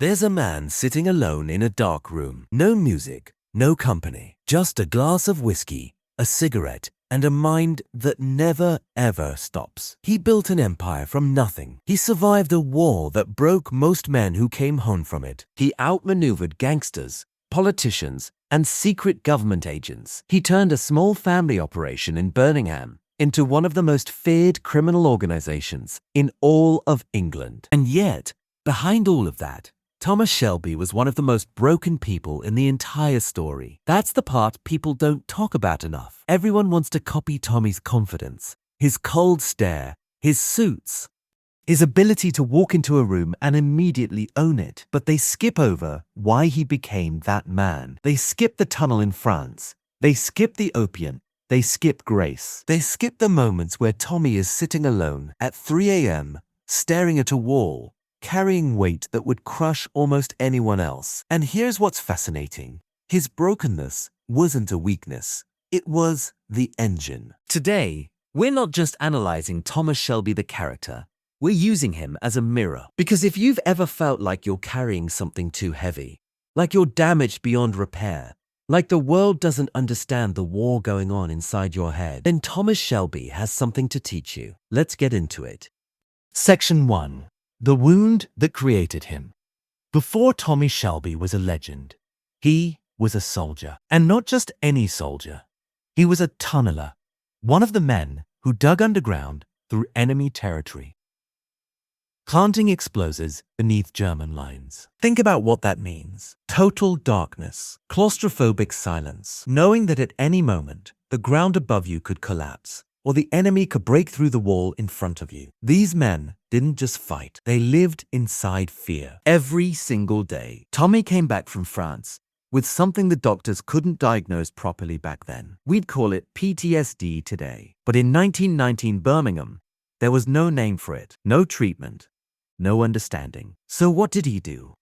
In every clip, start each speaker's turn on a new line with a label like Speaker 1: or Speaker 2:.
Speaker 1: There's a man sitting alone in a dark room. No music, no company, just a glass of whiskey, a cigarette, and a mind that never ever stops. He built an empire from nothing. He survived a war that broke most men who came home from it. He outmaneuvered gangsters, politicians, and secret government agents. He turned a small family operation in Birmingham into one of the most feared criminal organizations in all of England. And yet, behind all of that, Thomas Shelby was one of the most broken people in the entire story. That's the part people don't talk about enough. Everyone wants to copy Tommy's confidence, his cold stare, his suits, his ability to walk into a room and immediately own it. But they skip over why he became that man. They skip the tunnel in France. They skip the opium. They skip grace. They skip the moments where Tommy is sitting alone at 3 a.m., staring at a wall, carrying weight that would crush almost anyone else. And here's what's fascinating. His brokenness wasn't a weakness. It was the engine. Today, we're not just analyzing Thomas Shelby the character. We're using him as a mirror. Because if you've ever felt like you're carrying something too heavy, like you're damaged beyond repair, like the world doesn't understand the war going on inside your head, then Thomas Shelby has something to teach you. Let's get into it. Section 1. The wound that created him. Before Tommy Shelby was a legend, he was a soldier. And not just any soldier. He was a tunneler, one of the men who dug underground through enemy territory, planting explosives beneath German lines. Think about what that means. Total darkness, claustrophobic silence, knowing that at any moment the ground above you could collapse, or the enemy could break through the wall in front of you. These men didn't just fight, they lived inside fear. Every single day, Tommy came back from France with something the doctors couldn't diagnose properly back then. We'd call it PTSD today. But in 1919 Birmingham, there was no name for it, no treatment, no understanding. So what did he do?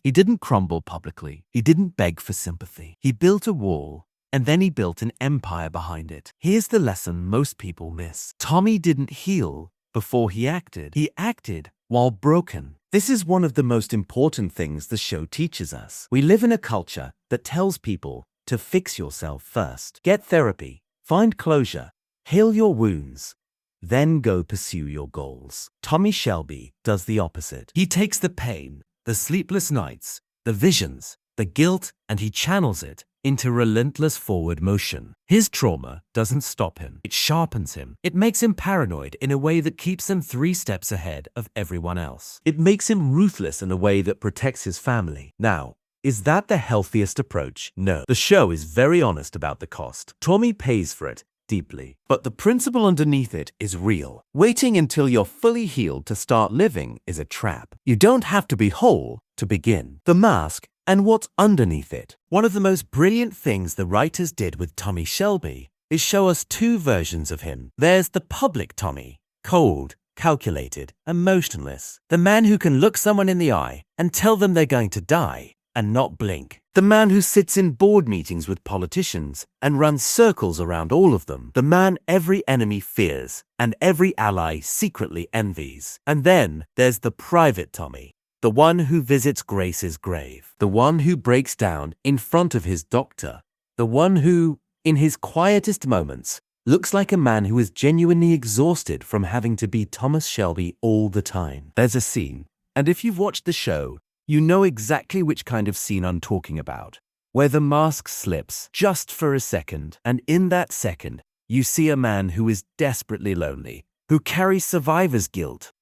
Speaker 1: He didn't crumble publicly. He didn't beg for sympathy. He built a wall, and then he built an empire behind it. Here's the lesson most people miss. Tommy didn't heal before he acted. He acted while broken. This is one of the most important things the show teaches us. We live in a culture that tells people to fix yourself first. Get therapy, find closure, heal your wounds, then go pursue your goals. Tommy Shelby does the opposite. He takes the pain, the sleepless nights, the visions, the guilt, and he channels it into relentless forward motion. His trauma doesn't stop him. It sharpens him. It makes him paranoid in a way that keeps him 3 steps ahead of everyone else. It makes him ruthless in a way that protects his family. Now, is that the healthiest approach? No. The show is very honest about the cost. Tommy pays for it deeply. But the principle underneath it is real. Waiting until you're fully healed to start living is a trap. You don't have to be whole to begin. The mask and what's underneath it. One of the most brilliant things the writers did with Tommy Shelby is show us 2 versions of him. There's the public Tommy, cold, calculated, emotionless. The man who can look someone in the eye and tell them they're going to die and not blink. The man who sits in board meetings with politicians and runs circles around all of them. The man every enemy fears and every ally secretly envies. And then there's the private Tommy. The one who visits Grace's grave. The one who breaks down in front of his doctor. The one who, in his quietest moments, looks like a man who is genuinely exhausted from having to be Thomas Shelby all the time. There's a scene, and if you've watched the show, you know exactly which kind of scene I'm talking about, where the mask slips just for a second, and in that second, you see a man who is desperately lonely, who carries survivor's guilt,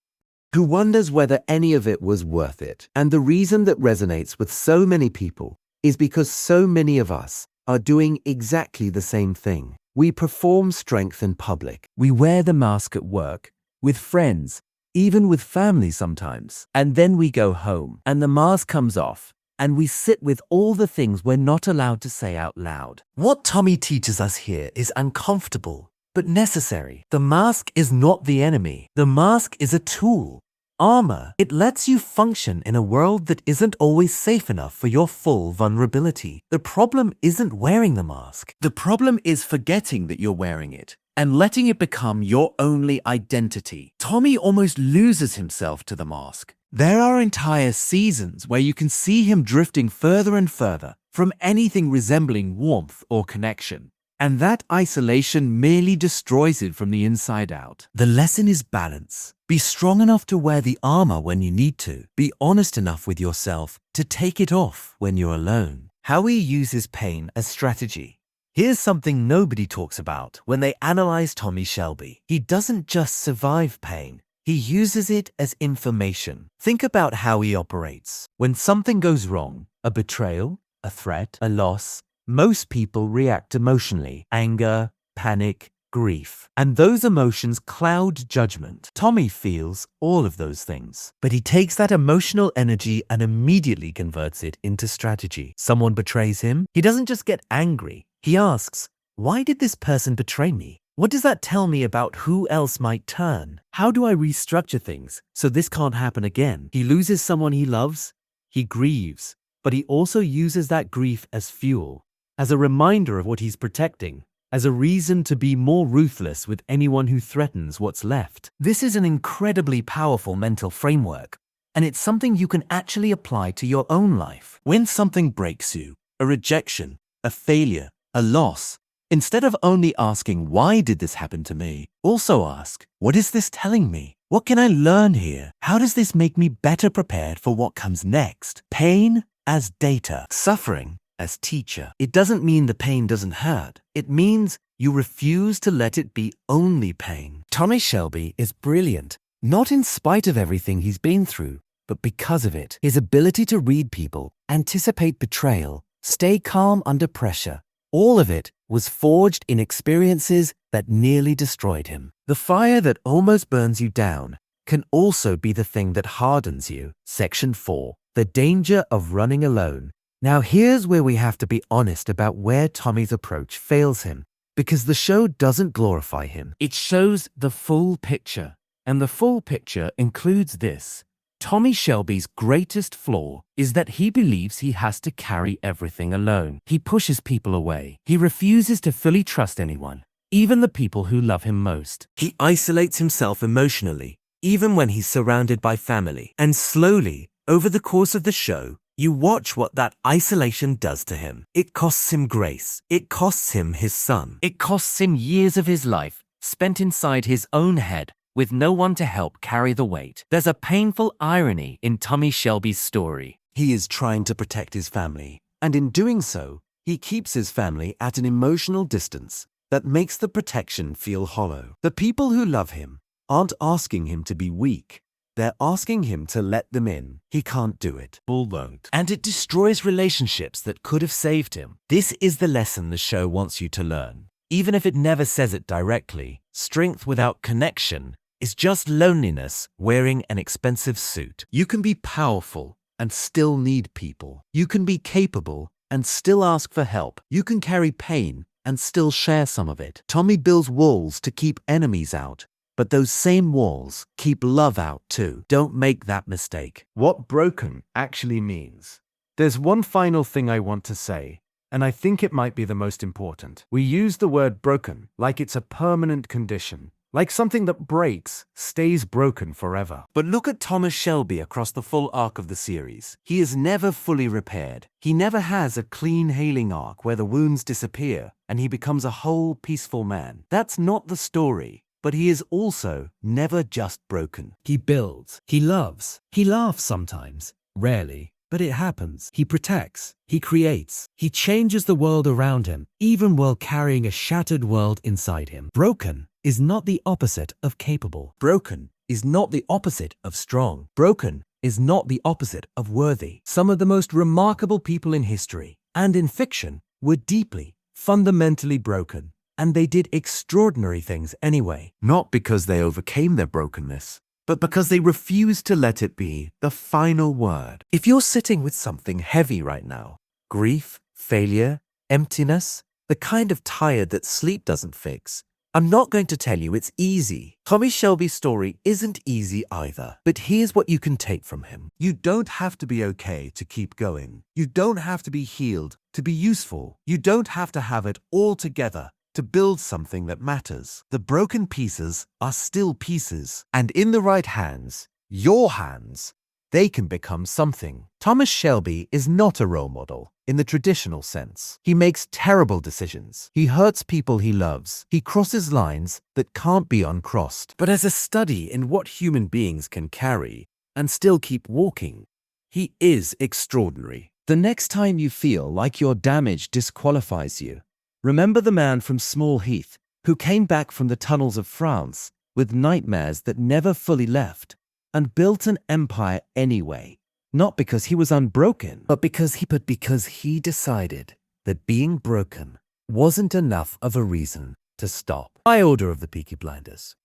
Speaker 1: who wonders whether any of it was worth it. And the reason that resonates with so many people is because so many of us are doing exactly the same thing. We perform strength in public. We wear the mask at work, with friends, even with family sometimes. And then we go home, and the mask comes off, and we sit with all the things we're not allowed to say out loud. What Tommy teaches us here is uncomfortable, but necessary. The mask is not the enemy. The mask is a tool, armor. It lets you function in a world that isn't always safe enough for your full vulnerability. The problem isn't wearing the mask. The problem is forgetting that you're wearing it and letting it become your only identity. Tommy almost loses himself to the mask.
Speaker 2: There are entire seasons where you can see him drifting further and further from anything resembling warmth or connection, and that isolation merely destroys it from the inside out.
Speaker 1: The lesson is balance. Be strong enough to wear the armor when you need to. Be honest enough with yourself to take it off when you're alone. How he uses pain as strategy. Here's something nobody talks about when they analyze Thomas Shelby. He doesn't just survive pain. He uses it as information. Think about how he operates. When something goes wrong, a betrayal, a threat, a loss, most people react emotionally. Anger, panic, grief. And those emotions cloud judgment. Tommy feels all of those things. But he takes that emotional energy and immediately converts it into strategy. Someone betrays him. He doesn't just get angry. He asks, why did this person betray me? What does that tell me about who else might turn? How do I restructure things so this can't happen again? He loses someone he loves. He grieves. But he also uses that grief as fuel, as a reminder of what he's protecting, as a reason to be more ruthless with anyone who threatens what's left. This is an incredibly powerful mental framework, and it's something you can actually apply to your own life. When something breaks you, a rejection, a failure, a loss, instead of only asking, why did this happen to me? Also ask, what is this telling me? What can I learn here? How does this make me better prepared for what comes next? Pain as data, suffering as teacher. It doesn't mean the pain doesn't hurt. It means you refuse to let it be only pain. Thomas Shelby is brilliant, not in spite of everything he's been through, but because of it. His ability to read people, anticipate betrayal, stay calm under pressure, all of it was forged in experiences that nearly destroyed him. The fire that almost burns you down can also be the thing that hardens you. Section 4. The danger of running alone. Now here's where we have to be honest about where Tommy's approach fails him, because the show doesn't glorify him. It shows the full picture, and the full picture includes this. Tommy Shelby's greatest flaw is that he believes he has to carry everything alone. He pushes people away. He refuses to fully trust anyone, even the people who love him most. He isolates himself emotionally, even when he's surrounded by family. And slowly, over the course of the show, you watch what that isolation does to him. It costs him grace. It costs him his son. It costs him years of his life spent inside his own head, with no one to help carry the weight. There's a painful irony in Thomas Shelby's story. He is trying to protect his family, and in doing so, he keeps his family at an emotional distance that makes the protection feel hollow. The people who love him aren't asking him to be weak. They're asking him to let them in. He can't do it. Bull won't. And it destroys relationships that could have saved him. This is the lesson the show wants you to learn. Even if it never says it directly, strength without connection is just loneliness wearing an expensive suit. You can be powerful and still need people. You can be capable and still ask for help. You can carry pain and still share some of it. Tommy builds walls to keep enemies out, but those same walls keep love out too. Don't make that mistake. What broken actually means. There's one final thing I want to say, and I think it might be the most important. We use the word broken like it's a permanent condition. Like something that breaks, stays broken forever. But look at Thomas Shelby across the full arc of the series. He is never fully repaired. He never has a clean healing arc where the wounds disappear and he becomes a whole, peaceful man. That's not the story. But he is also never just broken. He builds. He loves. He laughs sometimes. Rarely. But it happens. He protects. He creates. He changes the world around him, even while carrying a shattered world inside him. Broken is not the opposite of capable. Broken is not the opposite of strong. Broken is not the opposite of worthy. Some of the most remarkable people in history and in fiction were deeply, fundamentally broken, and they did extraordinary things anyway. Not because they overcame their brokenness, but because they refused to let it be the final word. If you're sitting with something heavy right now, grief, failure, emptiness, the kind of tired that sleep doesn't fix, I'm not going to tell you it's easy. Thomas Shelby's story isn't easy either. But here's what you can take from him. You don't have to be okay to keep going. You don't have to be healed to be useful. You don't have to have it all together to build something that matters. The broken pieces are still pieces. And in the right hands, your hands, they can become something. Thomas Shelby is not a role model in the traditional sense. He makes terrible decisions. He hurts people he loves. He crosses lines that can't be uncrossed. But as a study in what human beings can carry and still keep walking, he is extraordinary. The next time you feel like your damage disqualifies you, remember the man from Small Heath who came back from the tunnels of France with nightmares that never fully left and built an empire anyway, not because he was unbroken, but because he decided that being broken wasn't enough of a reason to stop. By order of the Peaky Blinders.